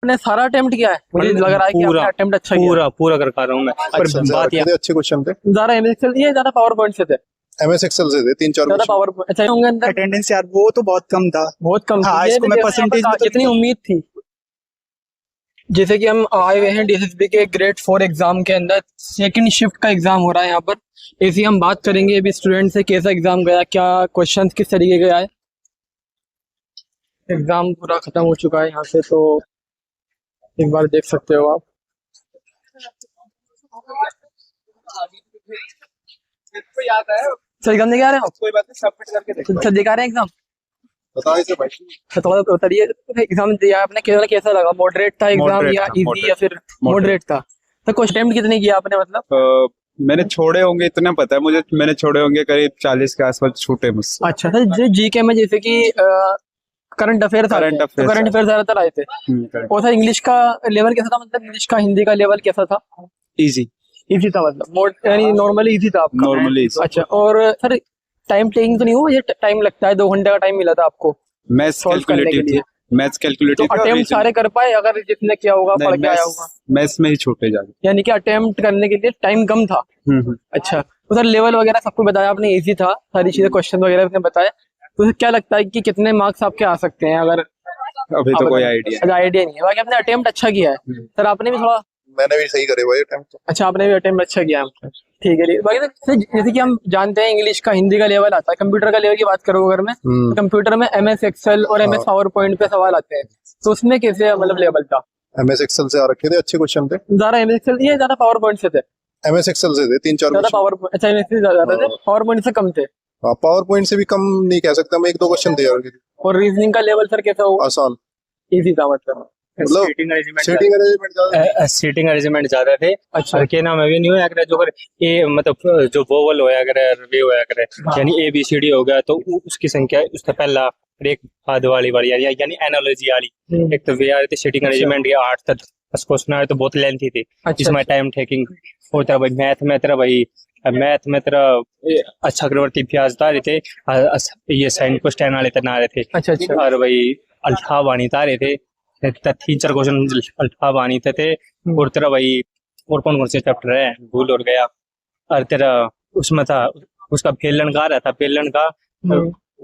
आपने सारा अटेम्प्ट किया है? मुझे लग रहा है कि आपने अटेम्प्ट अच्छा किया। पूरा कर पा रहा हूँ मैं। पर बात ये अच्छे क्वेश्चन थे। ज्यादा एमएस एक्सेल दिए, ज्यादा पावर पॉइंट से थे? एमएस एक्सेल से थे 3-4 ज्यादा क्वेश्चन। पावर अच्छा होंगे अंदर। अटेंडेंस यार वो तो बहुत कम था। बहुत कम हाँ, थी। इसको मैं परसेंटेज में तो जितनी उम्मीद थी। जैसे कि हम आए हुए हैं डीएसएसबी के ग्रेड 4 एग्जाम के अंदर, सेकंड शिफ्ट का एग्जाम हो रहा है यहाँ पर। ऐसे हम बात करेंगे अभी स्टूडेंट से, कैसा एग्जाम गया, क्या क्वेश्चंस किस तरीके के आए। एग्जाम पूरा खत्म हो चुका है यहाँ से, तो एक बार देख सकते हो आप। सर एग्जाम देके आ रहे हो? कोई बात नहीं, सबमिट करके देखो। सर दिखा रहे हैं एग्जाम? बताइए से भाई। तो बताइए एग्जाम दिया आपने, कैसा लगा? मॉडरेट था एग्जाम या इजी या फिर मॉडरेट था? तो क्वेश्चन अटेम्प्ट कितने किया आपने मतलब? मैंने छोड़े होंगे इतना पता है मुझे, मैंने छोड़े होंगे करीब 40 के आसपास छूटे मुझसे। अच्छा सर, जीके में जैसे कि करंट अफेयर्स ज्यादातर आए थे। और सर इंग्लिश का लेवल कैसा था? मतलब इंग्लिश का हिंदी का लेवल कैसा था? इजी था मतलब यानी नॉर्मली इजी था आपका? नॉर्मली। अच्छा, और सर टाइम टेकिंग तो नहीं हुआ? ये टाइम लगता है, 2 घंटे का टाइम मिला था आपको मैथ्स कैलकुलेटिव तो अटेम्प्ट सारे कर पाए? अगर जितने किया होगा पढ़ के आया होगा? मैथ्स में ही छूटे जाए, यानी कि अटेम्प्ट करने के लिए टाइम कम था। अच्छा, तो सर लेवल वगैरह सबको बताया आपने, इजी था सारी चीजें, क्वेश्चन वगैरह आपने बताया। तो क्या लगता है कि कितने मार्क्स आपके आ सकते हैं? अगर अभी तो कोई आइडिया नहीं है। बाकी आपने अटेम्प्ट अच्छा किया है सर, आपने भी थोड़ा। मैंने भी सही करे भाई अटेम्प्ट। अच्छा, आपने भी अटेम्प्ट अच्छा किया है, ठीक है। बाकी सर जैसे कि हम जानते हैं इंग्लिश का हिंदी का लेवल आता है, कंप्यूटर का लेवल की बात करो अगर मैं, तो कंप्यूटर में एमएस एक्सेल और एमएस पावर पॉइंट पे सवाल आते हैं, तो उसमें कैसे मतलब लेवल था? एमएस एक्सेल से आ रखे थे, अच्छे क्वेश्चन थे। ज्यादा एमएस एक्सेल दिए, ज्यादा पावर पॉइंट से थे? एमएस एक्सेल से थे 3-4 ज्यादा क्वेश्चन। पावर अच्छा, एमएस से ज्यादा थे, पावर पॉइंट से कम थे? हाँ, पावर पॉइंट से भी कम नहीं कह सकता मैं, 1-2 क्वेश्चन थे यार। और रीजनिंग का लेवल सर कैसा हुआ? आसान, इजी था मतलब? सीटिंग अरेंजमेंट ज्यादा थे। अच्छा, और क्या नाम है, नहीं होया करे जो कर ए मतलब जो वोवल होया करे, वे होया करे, यानी ABCD हो गया तो उसकी संख्या उसका पहला एक बाद वाली यानी एनालॉजी वाली एक तो वे आ रही थी। सीटिंग अरेंजमेंट के 8 तक क्वेश्चन आए तो बहुत लेंथी थी। इसमें टाइम टेकिंग होता है भाई। मैथ में तेरा अच्छा चक्रवर्ती व्यास आ रहे थे, ये साइन क्वेश्चन वाले तना आ रहे थे। अच्छा। और भाई अल्फा वाणी आ रहे थे, 3-4 क्वेश्चन अल्फा वाणी थे। और तेरा भाई और कौन से चैप्टर है भूल और गया। और तेरा उसमें था उसका बेलन का आ रहा था, बेलन का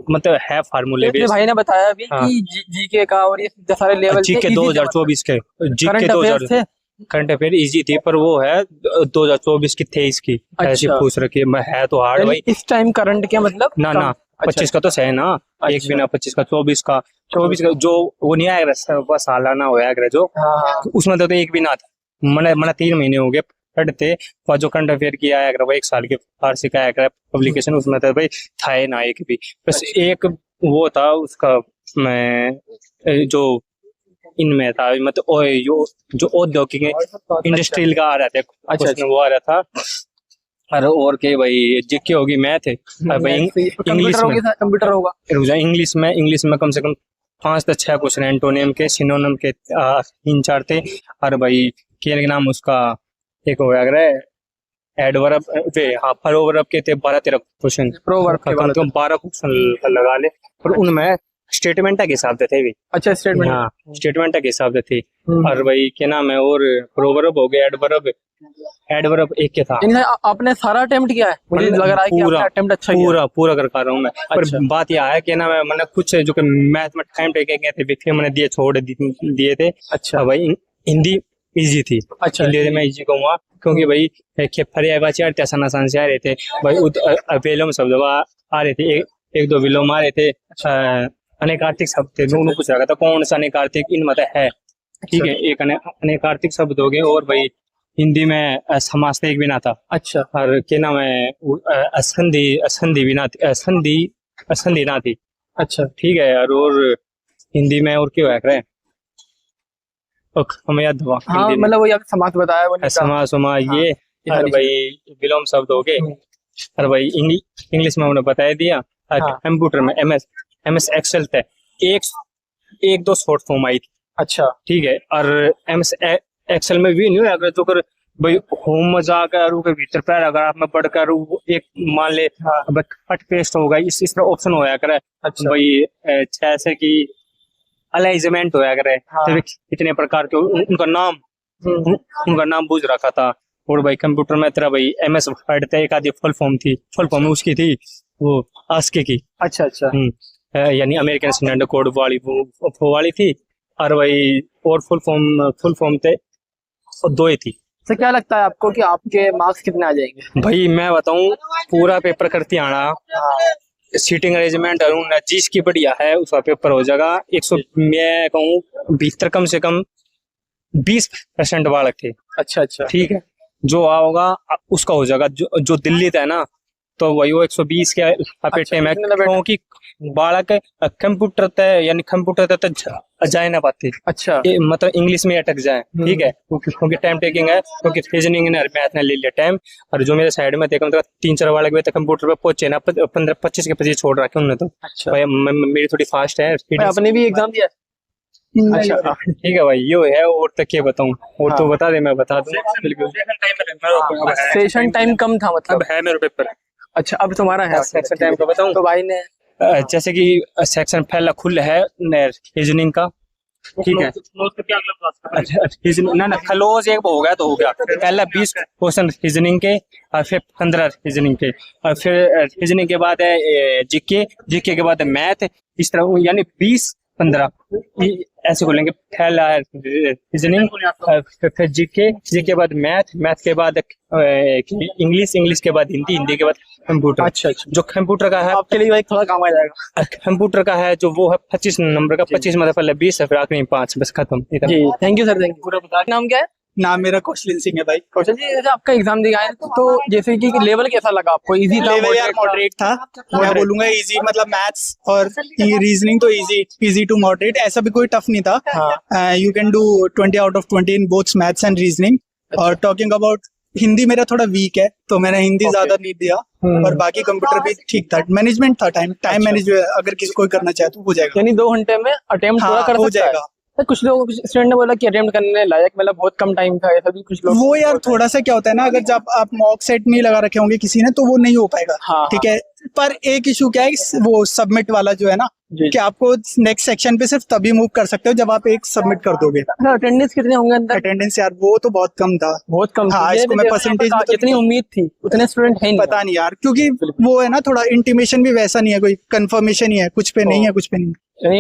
मतलब है फार्मूले बेस। भाई ने बताया अभी कि जीके का और ये सारे लेवल जीके 2024 के जीके 2000 करंट अफेयर इजी थी, पर वो है 2024 की 23 की ऐसी पूछ रखी है तो हार्ड भाई। इस टाइम करंट क्या मतलब? ना 25 का तो सही ना, एक बिना 25 का 24 का जो वो नहीं आएगा सालाना होया जो उसमें तो एक भी ना था। मैंने 3 महीने हो गए पढ़ते, और जो करंट अफेयर की आया कर 1 साल के फारसी का आया पब्लिकेशन, उसमें तो भाई था ही ना एक भी। बस एक वो था उसका मैं जो इनमें था मतलब जो औद्योगिक इंडस्ट्रियल का आ रहा था। अच्छा, वो आ रहा था। और के भाई जीके होगी, मैथ है भाई, इंग्लिश में कंप्यूटर होगा। इंग्लिश में कम से कम 5 से 6 क्वेश्चन एंटोनियम के, सिनोनिम के 3-4 थे। और भाई के नाम उसका एक हो गया एडवर्ब प्रोवर्ब के थे 12-13 क्वेश्चन। 12 क्वेश्चन लगा ले, पर उनमें स्टेटमेंट के हिसाब से थे भी। अच्छा, स्टेटमेंट, हाँ स्टेटमेंट के हिसाब से थे। और भाई क्या नाम है, और प्रोवर्ब हो गया, एडवर्ब एक के था। आपने सारा अटेम्प्ट किया है? मुझे लग रहा है कि आपने अटेम्प्ट अच्छा किया। पूरा कर पा रहा हूँ मैं। पर बात यह है कि ना मैंने कुछ जो कि मैथ में टाइम टेकिंग थे विषय मैंने दिए छोड़ दिए थे। अच्छा भाई हिंदी इजी थी। अच्छा, हिंदी में इजी कहूँगा क्योंकि भाई आसान से आ रहे थे भाई। विलोम शब्द आ रहे थे, 1-2 विलोम आ रहे थे। अनेकार्थिक शब्द थे, दोनों कुछ रखा था कौन सा अनेकार्थिक इन मतलब है, ठीक है। एक अनेकार्थिक शब्द हो गए, और भाई हिंदी में समास एक भी ना था। अच्छा, और क्या नाम है असंधि भी ना थी, असंधि ना थी। अच्छा, ठीक है यार। और हिंदी में और क्या है हमें याद हुआ। हाँ, मतलब वो समास बताया वो समास ये। और भाई विलोम शब्द हो गए। और भाई इंग्लिश में उन्होंने बता दिया। कंप्यूटर में एमएस एक्सेल थे, 1-2 शॉर्ट फॉर्म आई थी। अच्छा, ठीक है। और एमएस एक्सेल में भी नहीं अगर जो कर भाई होम में जाकर के भीतर पैराग्राफ में पढ़कर एक मान ले कट पेस्ट होगा, इस तरह ऑप्शन होया करे। अच्छा भाई जैसे कि अलाइजमेंट होया करे हाँ। फिर कितने प्रकार के उनका नाम हम्म, उनका नाम बूझ रखा था। और भाई कंप्यूटर में तेरा भाई MS वर्ड था, एक आधी फुल फॉर्म उसकी थी वो आस्की की। अच्छा अच्छा। यानी अमेरिकन स्टैंडर्ड कोड वाली वो वाली थी। और भाई और फुल फॉर्म थे और दो ही थी। तो क्या लगता है आपको कि आपके मार्क्स कितने आ जाएंगे? भाई मैं बताऊं पूरा पेपर करती आना हाँ। सीटिंग अरेंजमेंट और जिसकी बढ़िया है उसका पेपर हो जाएगा 100 मैं कहूँ भीतर कम से कम 20% बालक थे। अच्छा अच्छा। ठीक है, जो होगा उसका हो जाएगा। जो दिल्ली था ना तो वही वो 120 के अपेटे में, कितने लपेटे? क्योंकि बालक कंप्यूटर तय यानी कंप्यूटर तक जाए ना पाते। अच्छा। मतलब इंग्लिश में अटक जाए। ठीक है, क्योंकि टाइम टेकिंग है, क्योंकि रीजनिंग ने मैथ ने ले लिया टाइम। और जो मेरे साइड में देखा मतलब 3-4 बालक भी कंप्यूटर पे पहुंचे ना 15-25 के 25 छोड़ रखे उन्होंने तो। अच्छा। भाई मेरी थोड़ी फास्ट है भाई आपने भी एग्जाम दिया है? अच्छा। ठीक है भाई ये है। और तक क्या बताऊं, और तो हाँ। बता दे मैं बता दूं। बिल्कुल सेशन टाइम कम था मतलब। अब है मेरे पेपर। अच्छा अब तुम्हारा है। सेक्शन टाइम का बताऊं तो भाई ने जैसे कि सेक्शन पहला खुल है रीजनिंग का। ठीक है, अच्छा, रीजनिंग ना क्लोज एक हो गया तो हो गया। पहला 20 क्वेश्चन रीजनिंग के और फिर 15 रीजनिंग के और फिर रीजनिंग के बाद है जीके के बाद है मैथ। इस तरह यानी 20-15 ऐसे बोलेंगे। पहला है रीजनिंग, फिर जीके के बाद मैथ के बाद इंग्लिश के बाद हिंदी के बाद कंप्यूटर। अच्छा अच्छा। जो कंप्यूटर का है आपके लिए भाई थोड़ा काम आ जाएगा। कंप्यूटर का है जो वो है 25 नंबर का। 25 मतलब पहले 20 है फिर आखिरी में 5 बस खत्म। इतना। जी thank you sir, thank you. पूरा बता। नाम क्या है? नाम मेरा कौशल सिंह है भाई। कौशल जी, जैसे आपका एग्जाम दिया है तो जैसे कि लेवल कैसा लगा आपको? इजी था, लेवल यार मॉडरेट था। मैं बोलूंगा इजी, मतलब मैथ्स और रीजनिंग तो इजी टू मॉडरेट, ऐसा भी कोई टफ नहीं था। You can do 20 out of 20 in both maths and reasoning. और टॉकिंग अबाउट हिंदी मेरा थोड़ा वीक है तो मैंने हिंदी ज्यादा नहीं दिया। और बाकी कंप्यूटर भी ठीक था। मैनेजमेंट था, टाइम मैनेज अगर किसी कोई करना चाहे तो हो जाएगा। यानी 2 घंटे में अटेम्प्ट पूरा कर हो सकता है? जाएगा। तो कुछ लोग, कुछ स्टूडेंट ने बोला कि अटेम्प्ट करने लायक मतलब बहुत कम टाइम था, ऐसा भी कुछ लोग। वो यार थोड़ा सा क्या होता है ना, अगर जब आप मॉक सेट नहीं लगा रखे होंगे किसी ने तो वो नहीं हो पाएगा। हाँ, ठीक है, पर एक इशू क्या है वो सबमिट वाला जो है ना, जी। कि आपको नेक्स्ट सेक्शन पे सिर्फ तभी मूव कर सकते हो जब आप एक सबमिट कर दोगे। अटेंडेंस कितने होंगे अंदर? अटेंडेंस यार वो तो बहुत कम था। बहुत कम। हाँ, ये इसको भी मैं देखा परसेंटेज था, जितनी उम्मीद थी उतने स्टूडेंट है नहीं। पता नहीं यार, क्योंकि वो है ना थोड़ा इंटीमेशन भी वैसा नहीं है, कोई कंफर्मेशन ही है, कुछ पे नहीं है कुछ पे नहीं।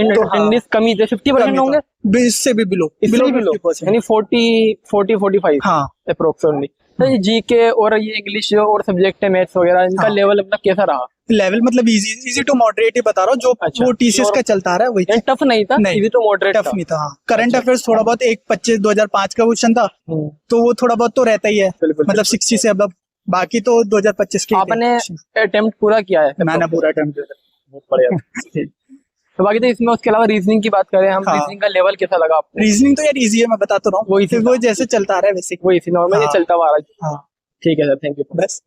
तो हाँ, अटेंडेंस कमी थे, 50% होंगे, इससे भी बिलो इससे भी बिलो, 50%। यानी 40-45 हाँ, अप्रोक्सीमेटली। तो ये जीके और ये इंग्लिश और सब्जेक्ट है मैथ्स वगैरह, इनका हाँ। लेवल अपना कैसा रहा? लेवल मतलब इजी टू मॉडरेट ही बता रहा हूँ, जो अच्छा। वो TCS का चलता रहा है वही। टफ नहीं था, नहीं, इजी टू मॉडरेट टफ था। नहीं था। करंट अफेयर्स थोड़ा बहुत, एक 2005 का क्वेश्चन था तो वो थोड़ा बहुत तो रहता ही है, बिल्कुल, मतलब 60 से अब बाकी तो 2025 के। आपने अटेम्प्ट पूरा किया है? मैंने पूरा अटेम्प्ट बहुत बढ़िया। तो बाकी तो इसमें उसके अलावा रीजनिंग की बात करें हम, हाँ। रीजनिंग का लेवल कैसा लगा आपको? रीजनिंग तो यार इजी है, मैं बताता रहा हूँ, वो easy वो जैसे चलता आ रहा है वैसे। वो इसी नॉर्मल हाँ। चलता हुआ आ रहा है। हाँ ठीक है सर, थैंक यू। बस।